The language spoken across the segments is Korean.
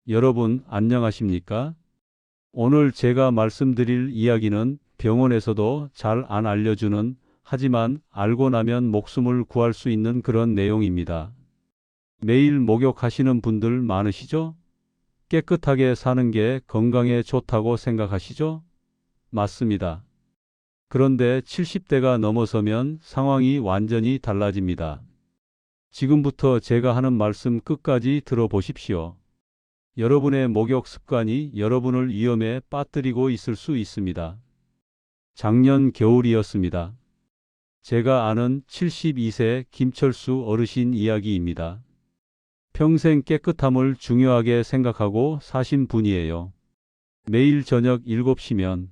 여러분, 안녕하십니까? 오늘 제가 말씀드릴 이야기는 병원에서도 잘 안 알려주는, 하지만 알고 나면 목숨을 구할 수 있는 그런 내용입니다. 매일 목욕하시는 분들 많으시죠? 깨끗하게 사는 게 건강에 좋다고 생각하시죠? 맞습니다. 그런데 70대가 넘어서면 상황이 완전히 달라집니다. 지금부터 제가 하는 말씀 끝까지 들어보십시오. 여러분의 목욕 습관이 여러분을 위험에 빠뜨리고 있을 수 있습니다. 작년 겨울이었습니다. 제가 아는 72세 김철수 어르신 이야기입니다. 평생 깨끗함을 중요하게 생각하고 사신 분이에요. 매일 저녁 7시면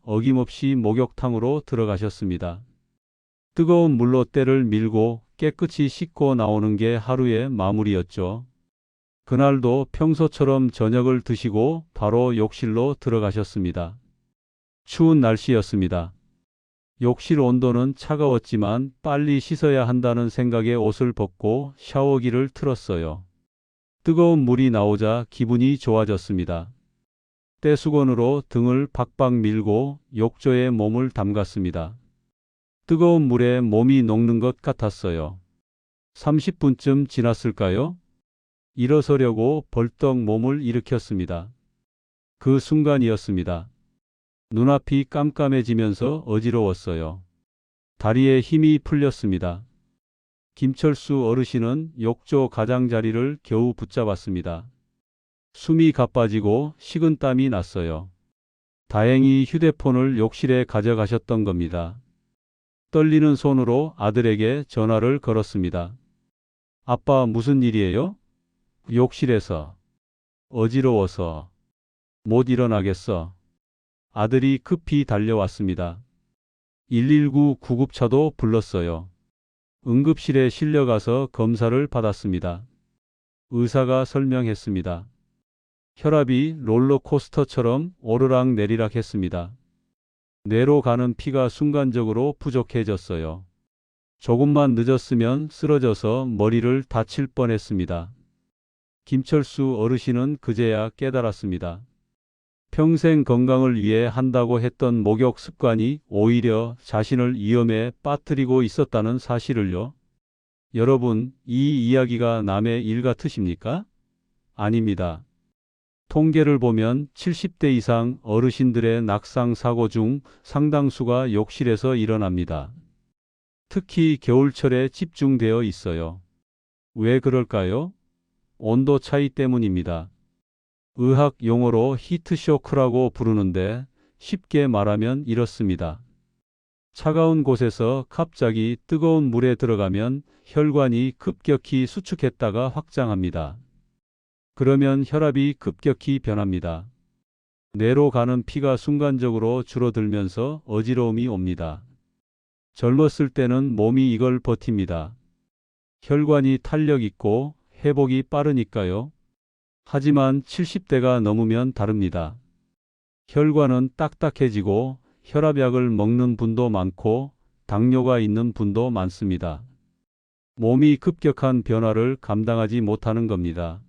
어김없이 목욕탕으로 들어가셨습니다. 뜨거운 물로 때를 밀고 깨끗이 씻고 나오는 게 하루의 마무리였죠. 그날도 평소처럼 저녁을 드시고 바로 욕실로 들어가셨습니다. 추운 날씨였습니다. 욕실 온도는 차가웠지만 빨리 씻어야 한다는 생각에 옷을 벗고 샤워기를 틀었어요. 뜨거운 물이 나오자 기분이 좋아졌습니다. 떼수건으로 등을 박박 밀고 욕조에 몸을 담갔습니다. 뜨거운 물에 몸이 녹는 것 같았어요. 30분쯤 지났을까요? 일어서려고 벌떡 몸을 일으켰습니다. 그 순간이었습니다. 눈앞이 깜깜해지면서 어지러웠어요. 다리에 힘이 풀렸습니다. 김철수 어르신은 욕조 가장자리를 겨우 붙잡았습니다. 숨이 가빠지고 식은땀이 났어요. 다행히 휴대폰을 욕실에 가져가셨던 겁니다. 떨리는 손으로 아들에게 전화를 걸었습니다. 아빠, 무슨 일이에요? 욕실에서. 어지러워서. 못 일어나겠어. 아들이 급히 달려왔습니다. 119 구급차도 불렀어요. 응급실에 실려가서 검사를 받았습니다. 의사가 설명했습니다. 혈압이 롤러코스터처럼 오르락 내리락 했습니다. 뇌로 가는 피가 순간적으로 부족해졌어요. 조금만 늦었으면 쓰러져서 머리를 다칠 뻔했습니다. 김철수 어르신은 그제야 깨달았습니다. 평생 건강을 위해 한다고 했던 목욕 습관이 오히려 자신을 위험에 빠뜨리고 있었다는 사실을요. 여러분, 이 이야기가 남의 일 같으십니까? 아닙니다. 통계를 보면 70대 이상 어르신들의 낙상 사고 중 상당수가 욕실에서 일어납니다. 특히 겨울철에 집중되어 있어요. 왜 그럴까요? 온도 차이 때문입니다. 의학 용어로 히트쇼크라고 부르는데 쉽게 말하면 이렇습니다. 차가운 곳에서 갑자기 뜨거운 물에 들어가면 혈관이 급격히 수축했다가 확장합니다. 그러면 혈압이 급격히 변합니다. 뇌로 가는 피가 순간적으로 줄어들면서 어지러움이 옵니다. 젊었을 때는 몸이 이걸 버팁니다. 혈관이 탄력 있고 회복이 빠르니까요. 하지만 70대가 넘으면 다릅니다. 혈관은 딱딱해지고 혈압약을 먹는 분도 많고 당뇨가 있는 분도 많습니다. 몸이 급격한 변화를 감당하지 못하는 겁니다.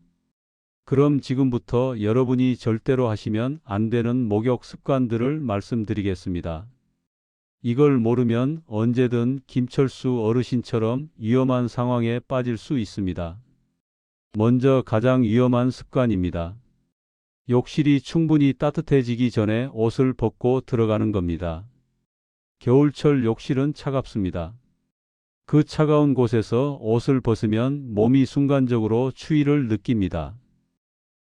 그럼 지금부터 여러분이 절대로 하시면 안 되는 목욕 습관들을 말씀드리겠습니다. 이걸 모르면 언제든 김철수 어르신처럼 위험한 상황에 빠질 수 있습니다. 먼저 가장 위험한 습관입니다. 욕실이 충분히 따뜻해지기 전에 옷을 벗고 들어가는 겁니다. 겨울철 욕실은 차갑습니다. 그 차가운 곳에서 옷을 벗으면 몸이 순간적으로 추위를 느낍니다.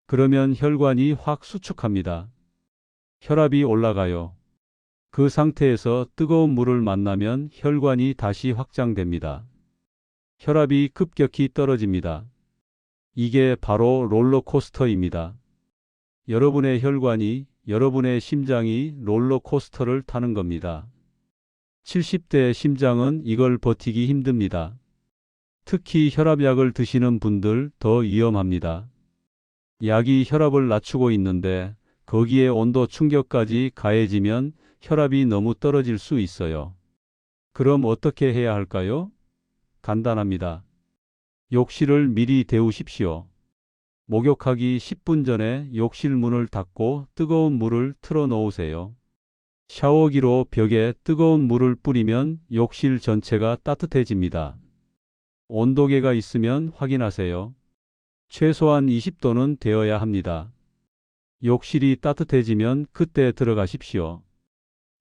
그러면 혈관이 확 수축합니다. 혈압이 올라가요. 그 상태에서 뜨거운 물을 만나면 혈관이 다시 확장됩니다. 혈압이 급격히 떨어집니다. 이게 바로 롤러코스터입니다. 여러분의 혈관이, 여러분의 심장이 롤러코스터를 타는 겁니다. 70대의 심장은 이걸 버티기 힘듭니다. 특히 혈압약을 드시는 분들 더 위험합니다. 약이 혈압을 낮추고 있는데 거기에 온도 충격까지 가해지면 혈압이 너무 떨어질 수 있어요. 그럼 어떻게 해야 할까요? 간단합니다. 욕실을 미리 데우십시오. 목욕하기 10분 전에 욕실 문을 닫고 뜨거운 물을 틀어 놓으세요. 샤워기로 벽에 뜨거운 물을 뿌리면 욕실 전체가 따뜻해집니다. 온도계가 있으면 확인하세요. 최소한 20도는 되어야 합니다. 욕실이 따뜻해지면 그때 들어가십시오.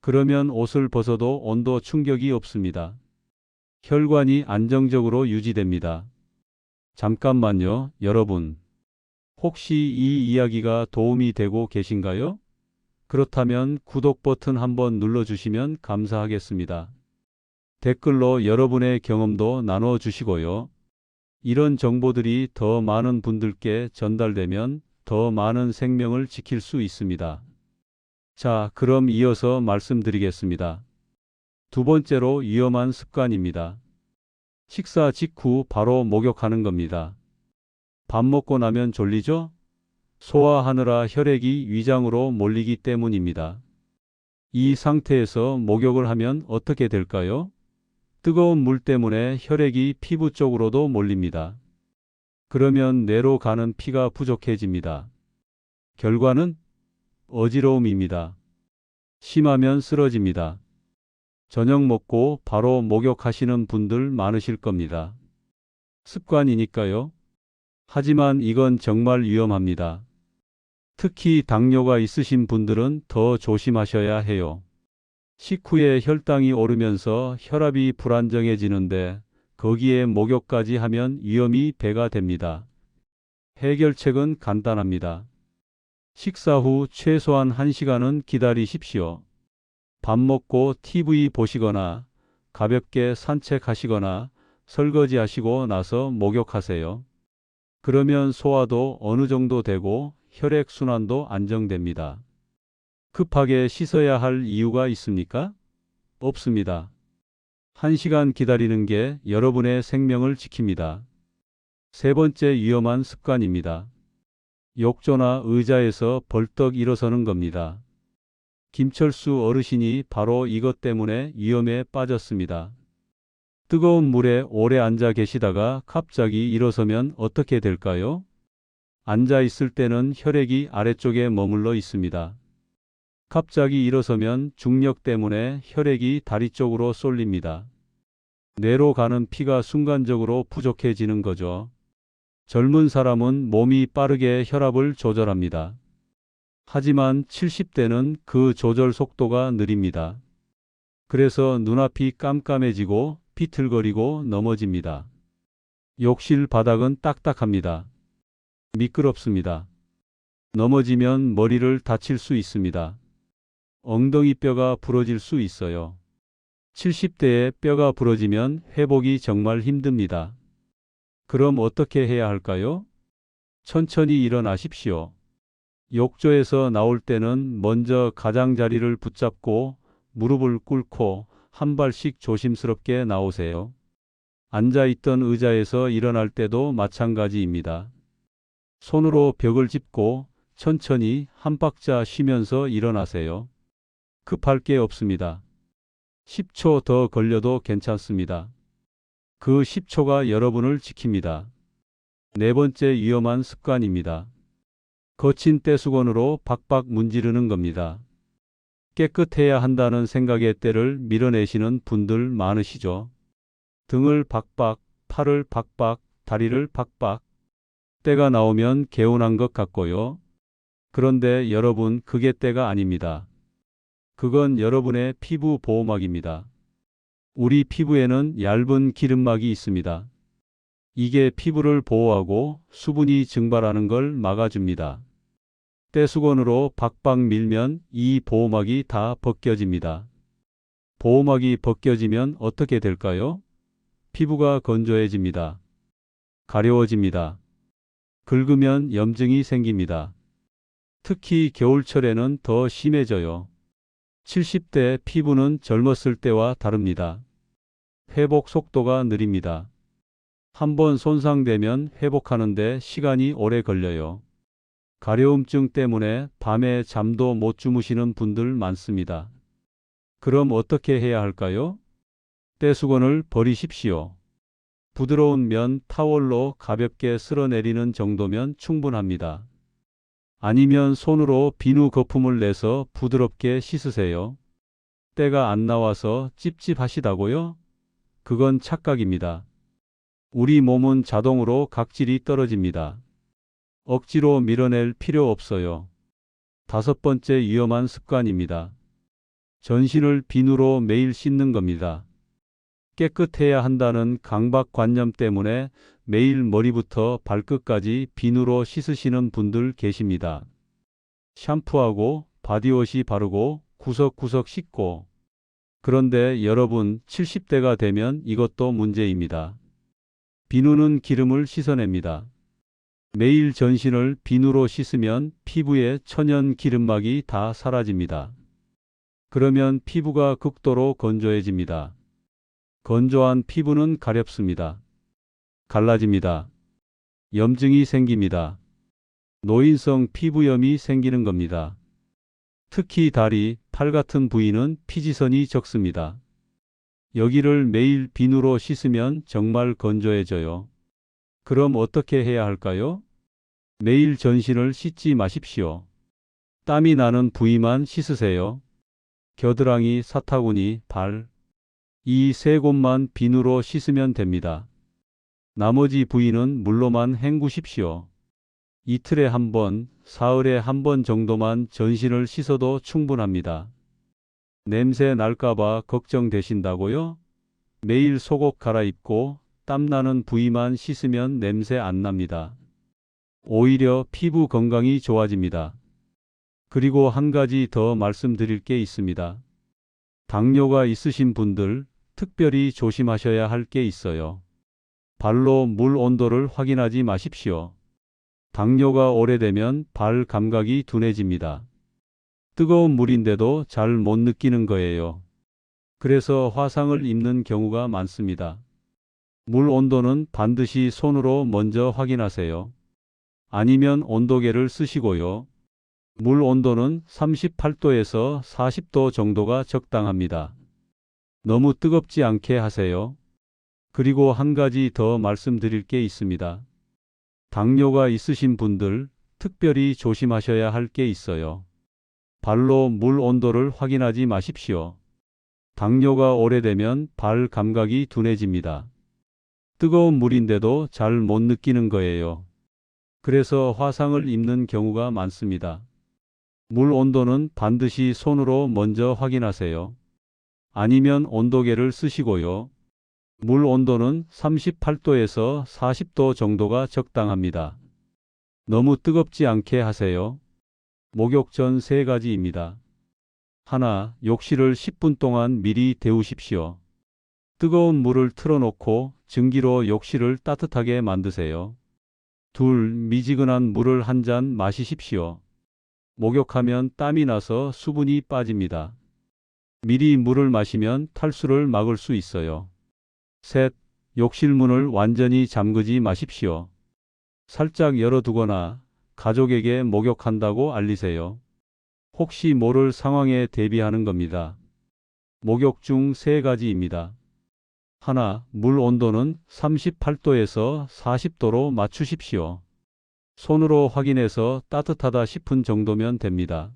그러면 옷을 벗어도 온도 충격이 없습니다. 혈관이 안정적으로 유지됩니다. 잠깐만요, 여러분. 혹시 이 이야기가 도움이 되고 계신가요? 그렇다면 구독 버튼 한번 눌러주시면 감사하겠습니다. 댓글로 여러분의 경험도 나눠주시고요. 이런 정보들이 더 많은 분들께 전달되면 더 많은 생명을 지킬 수 있습니다. 자, 그럼 이어서 말씀드리겠습니다. 두 번째로 위험한 습관입니다. 식사 직후 바로 목욕하는 겁니다. 밥 먹고 나면 졸리죠? 소화하느라 혈액이 위장으로 몰리기 때문입니다. 이 상태에서 목욕을 하면 어떻게 될까요? 뜨거운 물 때문에 혈액이 피부 쪽으로도 몰립니다. 그러면 뇌로 가는 피가 부족해집니다. 결과는 어지러움입니다. 심하면 쓰러집니다. 저녁 먹고 바로 목욕하시는 분들 많으실 겁니다. 습관이니까요. 하지만 이건 정말 위험합니다. 특히 당뇨가 있으신 분들은 더 조심하셔야 해요. 식후에 혈당이 오르면서 혈압이 불안정해지는데 거기에 목욕까지 하면 위험이 배가 됩니다. 해결책은 간단합니다. 식사 후 최소한 1시간은 기다리십시오. 밥 먹고 TV 보시거나 가볍게 산책하시거나 설거지하시고 나서 목욕하세요. 그러면 소화도 어느 정도 되고 혈액순환도 안정됩니다. 급하게 씻어야 할 이유가 있습니까? 없습니다. 1시간 기다리는 게 여러분의 생명을 지킵니다. 세 번째 위험한 습관입니다. 욕조나 의자에서 벌떡 일어서는 겁니다. 김철수 어르신이 바로 이것 때문에 위험에 빠졌습니다. 뜨거운 물에 오래 앉아 계시다가 갑자기 일어서면 어떻게 될까요? 앉아 있을 때는 혈액이 아래쪽에 머물러 있습니다. 갑자기 일어서면 중력 때문에 혈액이 다리 쪽으로 쏠립니다. 뇌로 가는 피가 순간적으로 부족해지는 거죠. 젊은 사람은 몸이 빠르게 혈압을 조절합니다. 하지만 70대는 그 조절 속도가 느립니다. 그래서 눈앞이 깜깜해지고 비틀거리고 넘어집니다. 욕실 바닥은 딱딱합니다. 미끄럽습니다. 넘어지면 머리를 다칠 수 있습니다. 엉덩이 뼈가 부러질 수 있어요. 70대에 뼈가 부러지면 회복이 정말 힘듭니다. 그럼 어떻게 해야 할까요? 천천히 일어나십시오. 욕조에서 나올 때는 먼저 가장자리를 붙잡고 무릎을 꿇고 한 발씩 조심스럽게 나오세요. 앉아있던 의자에서 일어날 때도 마찬가지입니다. 손으로 벽을 짚고 천천히 한 박자 쉬면서 일어나세요. 급할 게 없습니다. 10초 더 걸려도 괜찮습니다. 그 10초가 여러분을 지킵니다. 네 번째 위험한 습관입니다. 거친 떼수건으로 박박 문지르는 겁니다. 깨끗해야 한다는 생각에 때를 밀어내시는 분들 많으시죠? 등을 박박, 팔을 박박, 다리를 박박. 때가 나오면 개운한 것 같고요. 그런데 여러분, 그게 때가 아닙니다. 그건 여러분의 피부 보호막입니다. 우리 피부에는 얇은 기름막이 있습니다. 이게 피부를 보호하고 수분이 증발하는 걸 막아줍니다. 떼수건으로 박박 밀면 이 보호막이 다 벗겨집니다. 보호막이 벗겨지면 어떻게 될까요? 피부가 건조해집니다. 가려워집니다. 긁으면 염증이 생깁니다. 특히 겨울철에는 더 심해져요. 70대 피부는 젊었을 때와 다릅니다. 회복 속도가 느립니다. 한번 손상되면 회복하는데 시간이 오래 걸려요. 가려움증 때문에 밤에 잠도 못 주무시는 분들 많습니다. 그럼 어떻게 해야 할까요? 떼수건을 버리십시오. 부드러운 면 타월로 가볍게 쓸어내리는 정도면 충분합니다. 아니면 손으로 비누 거품을 내서 부드럽게 씻으세요. 때가 안 나와서 찝찝하시다고요? 그건 착각입니다. 우리 몸은 자동으로 각질이 떨어집니다. 억지로 밀어낼 필요 없어요. 5번째 위험한 습관입니다. 전신을 비누로 매일 씻는 겁니다. 깨끗해야 한다는 강박관념 때문에 매일 머리부터 발끝까지 비누로 씻으시는 분들 계십니다. 샴푸하고 바디워시 바르고 구석구석 씻고. 그런데 여러분 70대가 되면 이것도 문제입니다. 비누는 기름을 씻어냅니다. 매일 전신을 비누로 씻으면 피부의 천연 기름막이 다 사라집니다. 그러면 피부가 극도로 건조해집니다. 건조한 피부는 가렵습니다. 갈라집니다. 염증이 생깁니다. 노인성 피부염이 생기는 겁니다. 특히 다리, 팔 같은 부위는 피지선이 적습니다. 여기를 매일 비누로 씻으면 정말 건조해져요. 그럼 어떻게 해야 할까요? 매일 전신을 씻지 마십시오. 땀이 나는 부위만 씻으세요. 겨드랑이, 사타구니, 발. 이 세 곳만 비누로 씻으면 됩니다. 나머지 부위는 물로만 헹구십시오. 이틀에 한 번, 사흘에 한 번 정도만 전신을 씻어도 충분합니다. 냄새 날까봐 걱정되신다고요? 매일 속옷 갈아입고 땀나는 부위만 씻으면 냄새 안 납니다. 오히려 피부 건강이 좋아집니다. 그리고 한 가지 더 말씀드릴 게 있습니다. 당뇨가 있으신 분들 특별히 조심하셔야 할 게 있어요. 발로 물 온도를 확인하지 마십시오. 당뇨가 오래되면 발 감각이 둔해집니다. 뜨거운 물인데도 잘 못 느끼는 거예요. 그래서 화상을 입는 경우가 많습니다. 물 온도는 반드시 손으로 먼저 확인하세요. 아니면 온도계를 쓰시고요. 물 온도는 38도에서 40도 정도가 적당합니다. 너무 뜨겁지 않게 하세요. 그리고 한 가지 더 말씀드릴 게 있습니다. 당뇨가 있으신 분들 특별히 조심하셔야 할 게 있어요. 발로 물 온도를 확인하지 마십시오. 당뇨가 오래되면 발 감각이 둔해집니다. 뜨거운 물인데도 잘 못 느끼는 거예요. 그래서 화상을 입는 경우가 많습니다. 물 온도는 반드시 손으로 먼저 확인하세요. 아니면 온도계를 쓰시고요. 물 온도는 38도에서 40도 정도가 적당합니다. 너무 뜨겁지 않게 하세요. 목욕 전 3가지입니다. 하나, 욕실을 10분 동안 미리 데우십시오. 뜨거운 물을 틀어놓고 증기로 욕실을 따뜻하게 만드세요. 둘, 미지근한 물을 한 잔 마시십시오. 목욕하면 땀이 나서 수분이 빠집니다. 미리 물을 마시면 탈수를 막을 수 있어요. 셋, 욕실 문을 완전히 잠그지 마십시오. 살짝 열어두거나 가족에게 목욕한다고 알리세요. 혹시 모를 상황에 대비하는 겁니다. 목욕 중 3가지입니다. 하나, 물 온도는 38도에서 40도로 맞추십시오. 손으로 확인해서 따뜻하다 싶은 정도면 됩니다.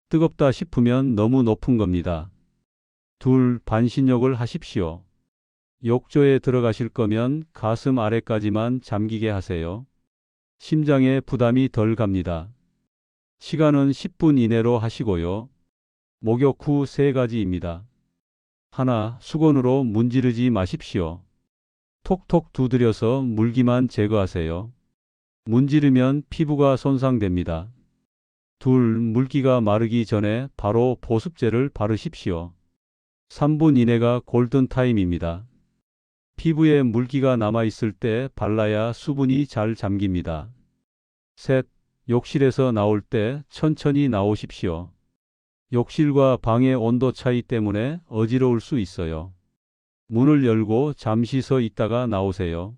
뜨겁다 싶으면 너무 높은 겁니다. 둘, 반신욕을 하십시오. 욕조에 들어가실 거면 가슴 아래까지만 잠기게 하세요. 심장에 부담이 덜 갑니다. 시간은 10분 이내로 하시고요. 목욕 후 3가지입니다. 하나, 수건으로 문지르지 마십시오. 톡톡 두드려서 물기만 제거하세요. 문지르면 피부가 손상됩니다. 둘, 물기가 마르기 전에 바로 보습제를 바르십시오. 3분 이내가 골든타임입니다. 피부에 물기가 남아있을 때 발라야 수분이 잘 잠깁니다. 셋, 욕실에서 나올 때 천천히 나오십시오. 욕실과 방의 온도 차이 때문에 어지러울 수 있어요. 문을 열고 잠시 서 있다가 나오세요.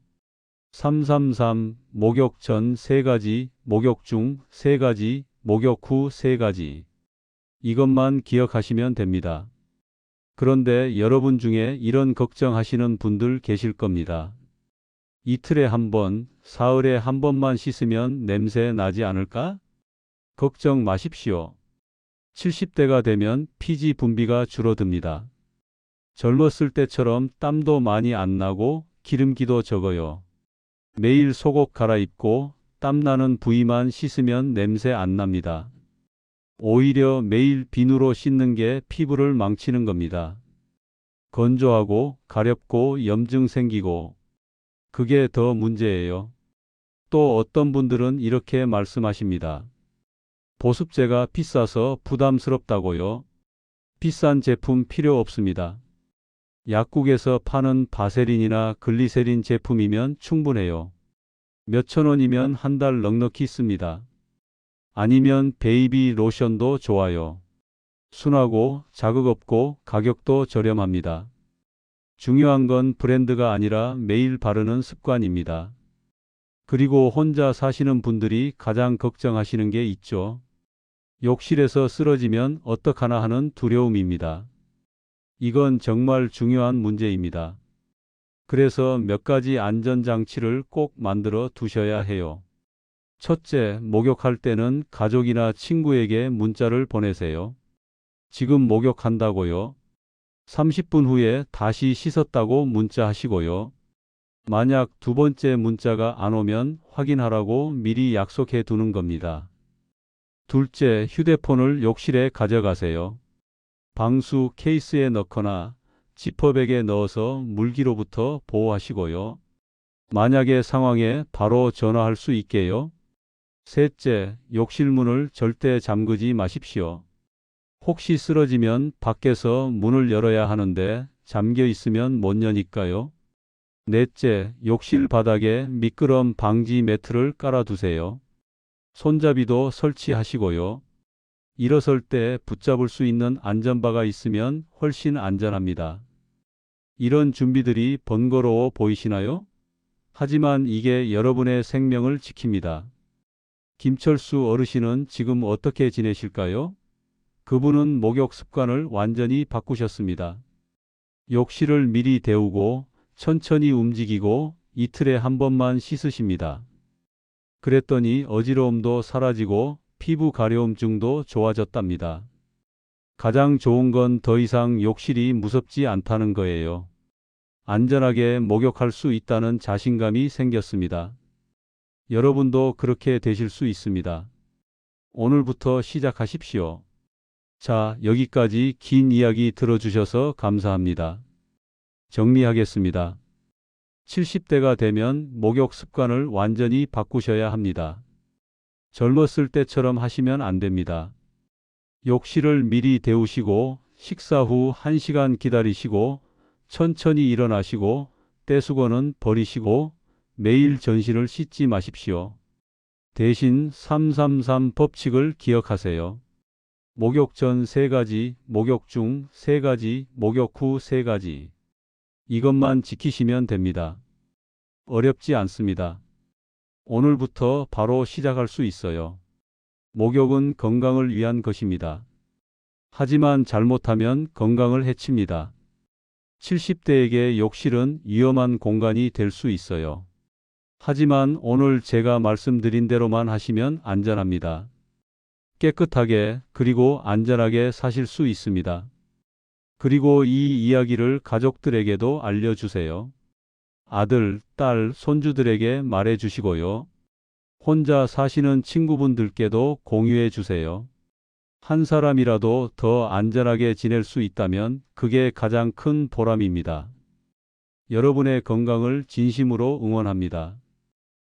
333, 목욕 전 3가지, 목욕 중 3가지, 목욕 후 3가지. 이것만 기억하시면 됩니다. 그런데 여러분 중에 이런 걱정하시는 분들 계실 겁니다. 이틀에 한 번, 사흘에 한 번만 씻으면 냄새 나지 않을까? 걱정 마십시오. 70대가 되면 피지 분비가 줄어듭니다. 젊었을 때처럼 땀도 많이 안 나고 기름기도 적어요. 매일 속옷 갈아입고 땀나는 부위만 씻으면 냄새 안 납니다. 오히려 매일 비누로 씻는 게 피부를 망치는 겁니다. 건조하고 가렵고 염증 생기고 그게 더 문제예요. 또 어떤 분들은 이렇게 말씀하십니다. 보습제가 비싸서 부담스럽다고요. 비싼 제품 필요 없습니다. 약국에서 파는 바세린이나 글리세린 제품이면 충분해요. 몇천 원이면 한 달 넉넉히 씁니다. 아니면 베이비 로션도 좋아요. 순하고 자극 없고 가격도 저렴합니다. 중요한 건 브랜드가 아니라 매일 바르는 습관입니다. 그리고 혼자 사시는 분들이 가장 걱정하시는 게 있죠. 욕실에서 쓰러지면 어떡하나 하는 두려움입니다. 이건 정말 중요한 문제입니다. 그래서 몇 가지 안전장치를 꼭 만들어 두셔야 해요. 첫째, 목욕할 때는 가족이나 친구에게 문자를 보내세요. 지금 목욕한다고요. 30분 후에 다시 씻었다고 문자하시고요. 만약 두 번째 문자가 안 오면 확인하라고 미리 약속해 두는 겁니다. 둘째, 휴대폰을 욕실에 가져가세요. 방수 케이스에 넣거나 지퍼백에 넣어서 물기로부터 보호하시고요. 만약의 상황에 바로 전화할 수 있게요. 셋째, 욕실 문을 절대 잠그지 마십시오. 혹시 쓰러지면 밖에서 문을 열어야 하는데 잠겨 있으면 못 여니까요. 넷째, 욕실 바닥에 미끄럼 방지 매트를 깔아두세요. 손잡이도 설치하시고요. 일어설 때 붙잡을 수 있는 안전바가 있으면 훨씬 안전합니다. 이런 준비들이 번거로워 보이시나요? 하지만 이게 여러분의 생명을 지킵니다. 김철수 어르신은 지금 어떻게 지내실까요? 그분은 목욕 습관을 완전히 바꾸셨습니다. 욕실을 미리 데우고 천천히 움직이고 이틀에 한 번만 씻으십니다. 그랬더니 어지러움도 사라지고 피부 가려움증도 좋아졌답니다. 가장 좋은 건 더 이상 욕실이 무섭지 않다는 거예요. 안전하게 목욕할 수 있다는 자신감이 생겼습니다. 여러분도 그렇게 되실 수 있습니다. 오늘부터 시작하십시오. 자, 여기까지 긴 이야기 들어주셔서 감사합니다. 정리하겠습니다. 70대가 되면 목욕 습관을 완전히 바꾸셔야 합니다. 젊었을 때처럼 하시면 안 됩니다. 욕실을 미리 데우시고 식사 후 1시간 기다리시고 천천히 일어나시고 떼수건은 버리시고 매일 전신을 씻지 마십시오. 대신 333 법칙을 기억하세요. 목욕 전 3가지, 목욕 중 3가지, 목욕 후 3가지. 이것만 지키시면 됩니다. 어렵지 않습니다. 오늘부터 바로 시작할 수 있어요. 목욕은 건강을 위한 것입니다. 하지만 잘못하면 건강을 해칩니다. 70대에게 욕실은 위험한 공간이 될 수 있어요. 하지만 오늘 제가 말씀드린 대로만 하시면 안전합니다. 깨끗하게 그리고 안전하게 사실 수 있습니다. 그리고 이 이야기를 가족들에게도 알려주세요. 아들, 딸, 손주들에게 말해주시고요. 혼자 사시는 친구분들께도 공유해 주세요. 한 사람이라도 더 안전하게 지낼 수 있다면 그게 가장 큰 보람입니다. 여러분의 건강을 진심으로 응원합니다.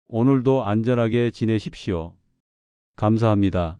오늘도 안전하게 지내십시오. 감사합니다.